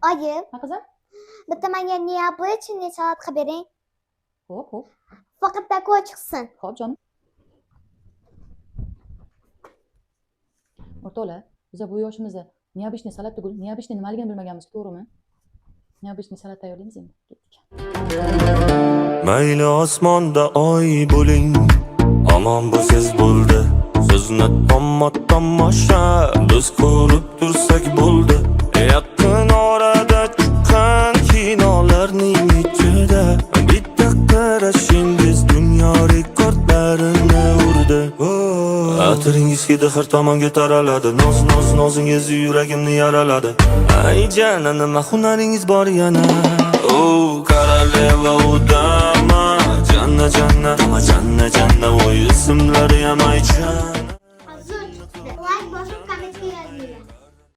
Oyim, Ha qizim? bitta menga необычный salat qilib bering. Xo'p. Faqat tako chiqsin. Xo'p, jonim. O'rtoqlar, biz bu yoshimizda необычный salat tugul, необычный nimaligini bilmaganmiz, to'g'rimi? Neobычный salat tayyorlaymiz endi. Ketdik. Mayli osmonda oy bo'ling, omon bo'lsangiz bo'ldi. Sizni tomosha biz ko'rib tursak bo'ldi. Yaqin orada chiqqan kinolarning ichida bitta qarashingiz dunyo rekordlarini urdi. Atiringiz hidi har tomonga taraladi. Nozingiz yuragimni yaraladi. Ay jana, nima hunaringiz bor yana? Koroleva udama, janna, o ismlari ham aytgan.